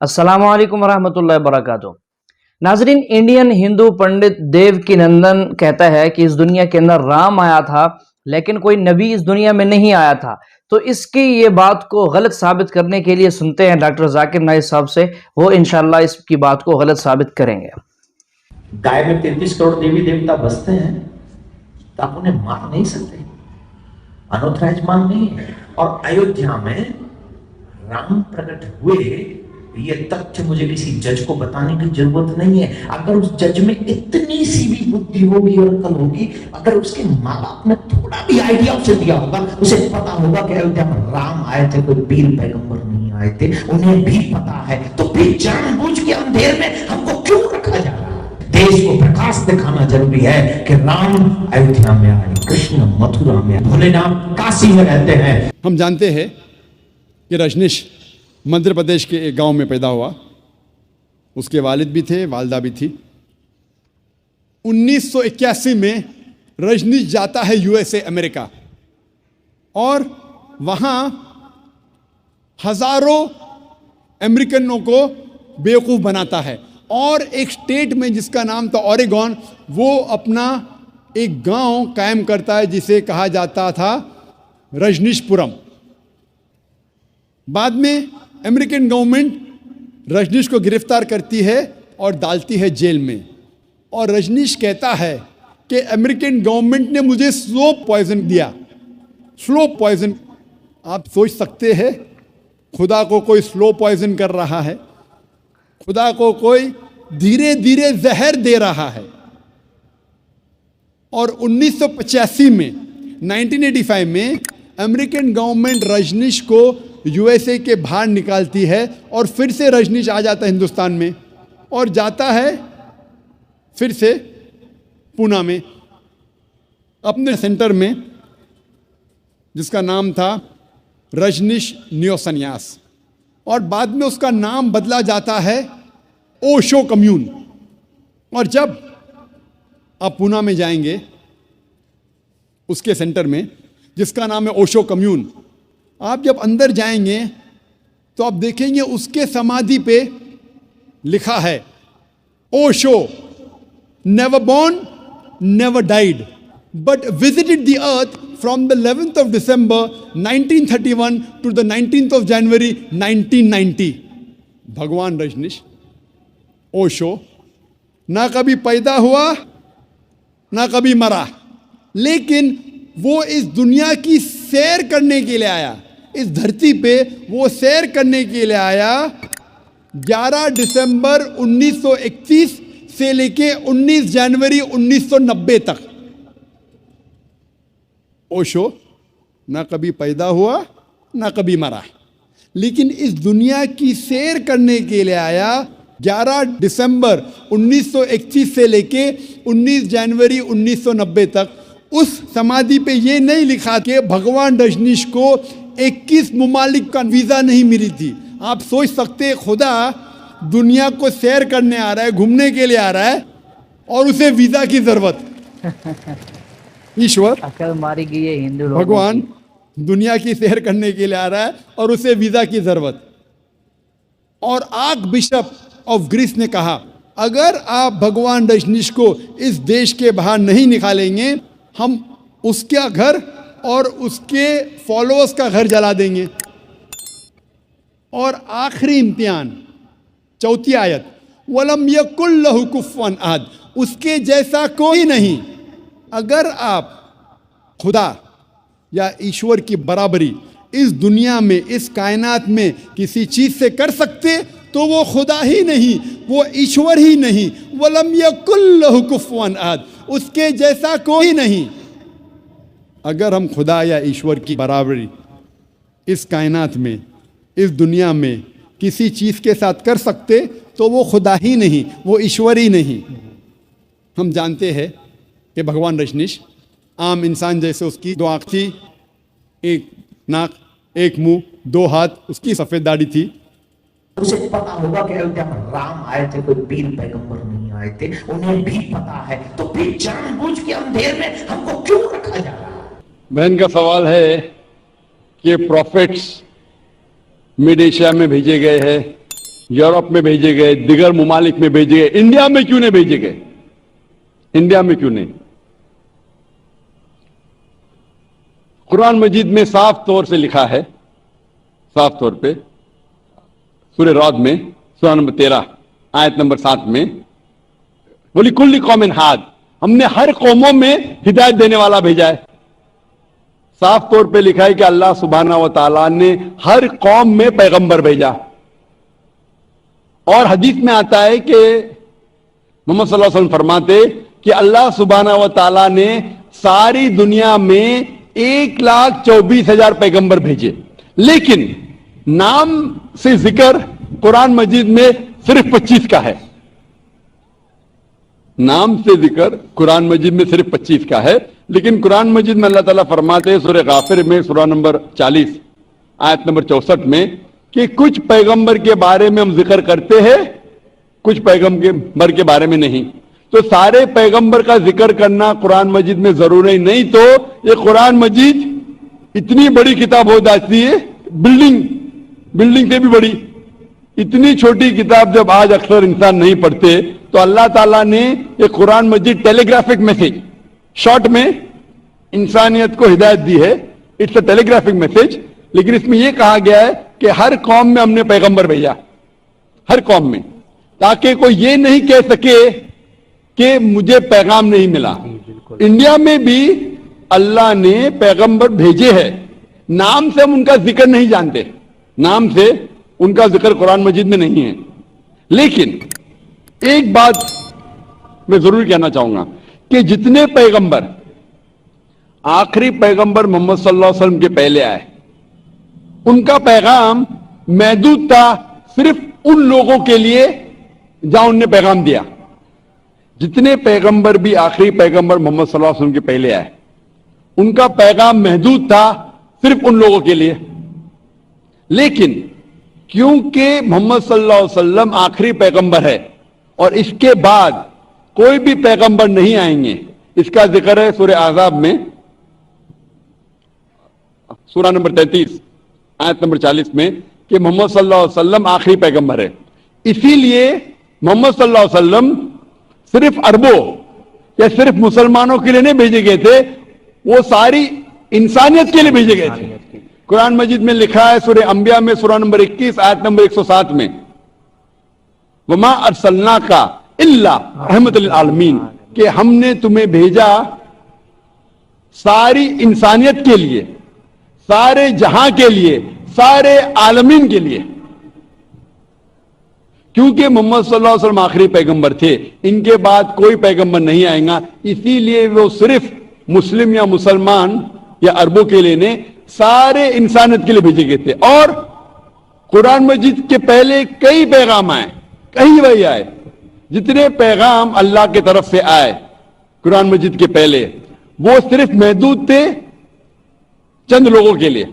अस्सलाम वालेकुम रहमतुल्लाहि वबरकातुहू। नाजरीन, इंडियन हिंदू पंडित देवकीनंदन कहता है कि इस दुनिया के अंदर राम आया था लेकिन कोई नबी इस दुनिया में नहीं आया था। तो इसकी ये बात को गलत साबित करने के लिए सुनते हैं डॉक्टर जाकिर नाइक साहब से, वो इंशाल्लाह इसकी बात को गलत साबित करेंगे। गाय में 33 करोड़ देवी देवता बसते हैं तो आप उन्हें मार नहीं सकते, अनऑथराइज मार नहीं है। और अयोध्या में राम प्रकट हुए, ये तथ्य मुझे किसी जज को बताने की जरूरत नहीं है। अगर उस जज में इतनी सी भी बुद्धि होगी और अकल होगी, अगर उसके माँ बाप ने थोड़ा भी आइडिया उसे दिया होगा, उसे पता होगा कि अयोध्या में राम आए थे, कोई पीर पैगंबर नहीं आए थे, उन्हें भी पता है, तो फिर जानबूझ के अंधेर में हमको क्यों रखा जा रहा है? देश को प्रकाश दिखाना जरूरी है कि राम अयोध्या में आए, कृष्ण मथुरा में, भोलेनाथ काशी में रहते हैं। हम जानते हैं कि रजनीश मध्य प्रदेश के एक गांव में पैदा हुआ। उसके वालिद भी थे, वालदा भी थी। 1981 में रजनीश जाता है यूएसए, अमेरिका, और वहाँ हजारों अमेरिकनों को बेवकूफ़ बनाता है। और एक स्टेट में जिसका नाम था ओरेगॉन, वो अपना एक गांव कायम करता है जिसे कहा जाता था रजनीशपुरम। बाद में अमेरिकन गवर्नमेंट रजनीश को गिरफ्तार करती है और डालती है जेल में। और रजनीश कहता है कि अमेरिकन गवर्नमेंट ने मुझे स्लो पॉइजन दिया। स्लो पॉइजन, आप सोच सकते हैं, खुदा को कोई स्लो पॉइजन कर रहा है, खुदा को कोई धीरे धीरे जहर दे रहा है। और 1985 में, 1985 में अमेरिकन गवर्नमेंट रजनीश को यूएसए के बाहर निकालती है और फिर से रजनीश आ जाता है हिंदुस्तान में और जाता है फिर से पूना में अपने सेंटर में, जिसका नाम था रजनीश न्यो संन्यास। और बाद में उसका नाम बदला जाता है ओशो कम्यून। और जब आप पूना में जाएंगे उसके सेंटर में, जिसका नाम है ओशो कम्यून, आप जब अंदर जाएंगे तो आप देखेंगे उसके समाधि पे लिखा है Osho never born never died but visited the earth from the 11th of December 1931 to the 19th of January 1990। भगवान रजनीश ओशो ना कभी पैदा हुआ ना कभी मरा, लेकिन वो इस दुनिया की सैर करने के लिए आया। इस धरती पे वो सैर करने के लिए आया 11 दिसंबर 1931 से लेके 19 जनवरी 1990 तक। ओशो ना कभी पैदा हुआ ना कभी मरा, लेकिन इस दुनिया की सैर करने के लिए आया 11 दिसंबर 1931 से लेके 19 जनवरी 1990 तक। उस समाधि पे ये नहीं लिखा कि भगवान रजनीश को 21 मुमालिक का वीज़ा नहीं मिली थी। आप सोच सकते हैं, खुदा दुनिया को सैर करने आ रहा है, घूमने के लिए आ रहा है, और उसे वीज़ा की ज़रूरत। ईश्वर अकल मारी गई है हिंदू लोगों भगवान की। दुनिया की सैर करने के लिए आ रहा है और उसे वीज़ा की ज़रूरत। और आर्क बिशप ऑफ ग्रीस ने कहा, अगर आप भगवान रजनीश को इस देश के बाहर नहीं निकालेंगे, हम उसका घर और उसके फॉलोअर्स का घर जला देंगे। और आखिरी इम्तिहान, चौथी आयत, वलम यकुल लहु कुफुवन अहद, उसके जैसा कोई नहीं। अगर आप खुदा या ईश्वर की बराबरी इस दुनिया में, इस कायनात में किसी चीज से कर सकते तो वो खुदा ही नहीं, वो ईश्वर ही नहीं। वलम यकुल लहु कुफुवन अहद, उसके जैसा कोई नहीं। अगर हम खुदा या ईश्वर की बराबरी इस कायनात में, इस दुनिया में किसी चीज़ के साथ कर सकते तो वो खुदा ही नहीं, वो ईश्वर ही नहीं। हम जानते हैं कि भगवान रजनीश आम इंसान जैसे, उसकी 2 आँख थी, 1 नाक, 1 मुंह, 2 हाथ, उसकी सफ़ेद दाढ़ी थी। उसे पता होगा कि अयोध्या में राम आए थे, कोई पीर पैगंबर नहीं आए थे, उन्हें भी पता है, तो फिर जानबूझ के अंधेर में हमको क्यों रखा जा रहा है? बहन का सवाल है कि प्रॉफिट्स मिड एशिया में भेजे गए हैं, यूरोप में भेजे गए, दिगर ममालिक में भेजे गए, इंडिया में क्यों नहीं भेजे गए? इंडिया में क्यों नहीं? कुरान मजीद में साफ तौर से लिखा है, साफ तौर पे सूरह रअद में सूरा नंबर 13 आयत नंबर 7 में, बोली कुल्ली कौमिन हाद, हमने हर कौमों में हिदायत देने वाला भेजा है। साफ तौर पे लिखा है कि अल्लाह सुब्हानहू व तआला ने हर कौम में पैगंबर भेजा। और हदीस में आता है कि मोहम्मद सल्लल्लाहु अलैहि वसल्लम फरमाते कि अल्लाह सुब्हानहू व तआला ने सारी दुनिया में 1,24,000 पैगंबर भेजे, लेकिन नाम से जिक्र कुरान मजीद में सिर्फ 25 का है। नाम से जिक्र कुरान मजीद में सिर्फ 25 का है, लेकिन कुरान मजीद में अल्लाह ताला फरमाते हैं सूरह गाफिर में सूरा नंबर 40 आयत नंबर 64 में कि कुछ पैगंबर के बारे में हम जिक्र करते हैं, कुछ पैगंबर के बारे में नहीं। तो सारे पैगंबर का जिक्र करना कुरान मजीद में जरूरी नहीं, तो ये कुरान मजीद इतनी बड़ी किताब हो जाती है, बिल्डिंग से भी बड़ी। इतनी छोटी किताब जब आज अक्सर इंसान नहीं पढ़ते, तो अल्लाह ताला ने ये कुरान मजीद टेलीग्राफिक मैसेज, शॉर्ट में इंसानियत को हिदायत दी है, इट्स अ टेलीग्राफिक मैसेज। लेकिन इसमें यह कहा गया है कि हर कौम में हमने पैगंबर भेजा, हर कौम में, ताकि कोई ये नहीं कह सके कि मुझे पैगाम नहीं मिला। इंडिया में भी अल्लाह ने पैगंबर भेजे हैं, नाम से हम उनका जिक्र नहीं जानते, नाम से उनका जिक्र कुरान मजीद में नहीं है। लेकिन एक बात मैं जरूर कहना चाहूंगा कि जितने पैगंबर, आखिरी पैगंबर मोहम्मद सल्लल्लाहु अलैहि वसल्लम के पहले आए, उनका पैगाम महदूद था सिर्फ उन लोगों के लिए जहां उनने पैगाम दिया। जितने पैगंबर भी आखिरी पैगंबर मोहम्मद सल्लल्लाहु अलैहि वसल्लम के पहले आए, उनका पैगाम महदूद था सिर्फ उन लोगों के लिए। लेकिन क्योंकि मोहम्मद सल्लल्लाहु अलैहि वसल्लम आखिरी पैगंबर है और इसके बाद कोई भी पैगंबर नहीं आएंगे, इसका जिक्र है सूरह आज़ाब में सूरा नंबर 33 आयत नंबर 40 में कि मोहम्मद सल्लल्लाहु अलैहि वसल्लम आखिरी पैगंबर है। इसीलिए मोहम्मद सल्लल्लाहु अलैहि वसल्लम सिर्फ अरबों या सिर्फ मुसलमानों के लिए नहीं भेजे गए थे, वो सारी इंसानियत के लिए भेजे गए थे। कुरान मजीद में लिखा है सूरह अंबिया में सूरा नंबर 21 आयत नंबर 107 में, वमा अरसलनाका इल्ला रहमतल लिल आलमीन, कि हमने तुम्हें भेजा सारी इंसानियत के लिए, सारे जहां के लिए, सारे आलमीन के लिए। क्योंकि मोहम्मद सल्लल्लाहु अलैहि वसल्लम आखिरी पैगंबर थे, इनके बाद कोई पैगंबर नहीं आएगा, इसीलिए वो सिर्फ मुस्लिम या मुसलमान या अरबों के लिए नहीं, सारे इंसानियत के लिए भेजे गए थे। और कुरान मजीद के पहले कई पैगाम आए, कई वही आए, जितने पैगाम अल्लाह की तरफ से आए कुरान मजीद के पहले, वो सिर्फ महदूद थे चंद लोगों के लिए।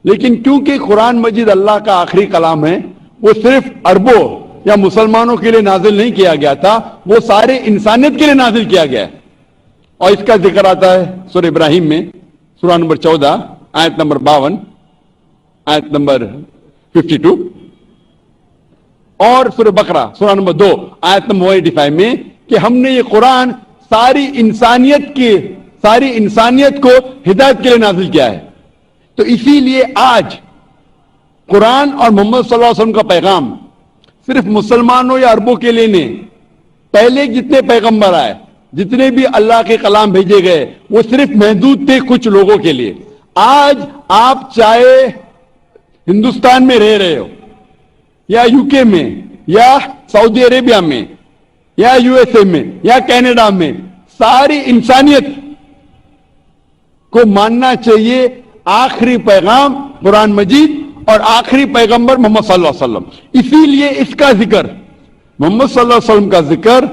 लेकिन क्योंकि कुरान मजीद अल्लाह का आखिरी कलाम है, वो सिर्फ अरबों या मुसलमानों के लिए नाजिल नहीं किया गया था, वो सारे इंसानियत के लिए नाजिल किया गया है। और इसका जिक्र आता है सूरह इब्राहिम में सूरा नंबर 14 आयत नंबर 52 आयत नंबर 52, और सूरह बकरा सूरा नंबर 2 आयत नंबर 185 में कि हमने ये कुरान सारी इंसानियत को हिदायत के लिए नाजिल किया है। तो इसीलिए आज कुरान और मोहम्मद सल्लल्लाहु अलैहि वसल्लम का पैगाम सिर्फ मुसलमानों या अरबों के लिए नहीं, पहले जितने पैगंबर आए, जितने भी अल्लाह के कलाम भेजे गए, वो सिर्फ महदूद थे कुछ लोगों के लिए। आज आप चाहे हिंदुस्तान में रह रहे हो या यूके में या सऊदी अरेबिया में या यूएसए में या कनाडा में, सारी इंसानियत को मानना चाहिए आखिरी पैगाम कुरान मजीद और आखिरी पैगंबर मोहम्मद सल्लल्लाहु अलैहि वसल्लम। इसीलिए इसका जिक्र, मोहम्मद सल्लल्लाहु अलैहि वसल्लम का जिक्र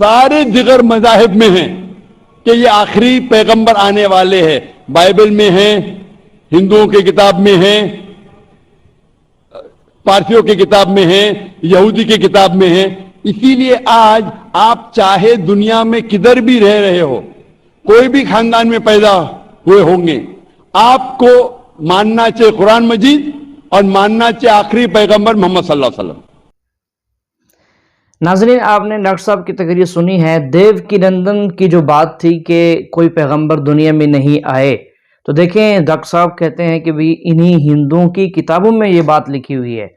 सारे दिगर मज़ाहिब में है कि ये आखिरी पैगंबर आने वाले हैं। बाइबल में है, हिंदुओं की किताब में है, पारसियों की किताब में है, यहूदी की किताब में है। इसीलिए आज आप चाहे दुनिया में किधर भी रह रहे हो, कोई भी खानदान में पैदा हुए होंगे, आपको मानना चाहिए कुरान मजीद और मानना चाहिए आखिरी पैगंबर मोहम्मद सल्लल्लाहु अलैहि वसल्लम। नाज़रीन, आपने डॉक्टर साहब की तकरीर सुनी है। देवकी नंदन की जो बात थी कि कोई पैगंबर दुनिया में नहीं आए, तो देखें डॉक्टर साहब कहते हैं कि भी इन्हीं हिंदुओं की किताबों में ये बात लिखी हुई है।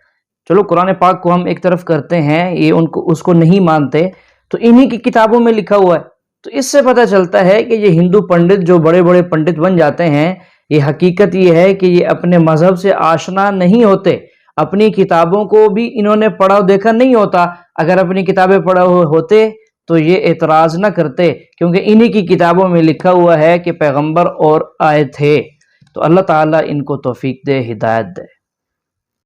चलो कुरान पाक को हम एक तरफ करते हैं, ये उनको उसको नहीं मानते, तो इन्हीं की किताबों में लिखा हुआ है। तो इससे पता चलता है कि ये हिंदू पंडित जो बड़े बड़े पंडित बन जाते हैं, ये हकीकत ये है कि ये अपने मजहब से आशना नहीं होते, अपनी किताबों को भी इन्होंने पढ़ा देखा नहीं होता। अगर अपनी किताबें पढ़ा होते तो ये एतराज ना करते, क्योंकि इन्हीं की किताबों में लिखा हुआ है कि पैगंबर और आए थे। तो अल्लाह ताला इनको तौफीक दे, हिदायत दे।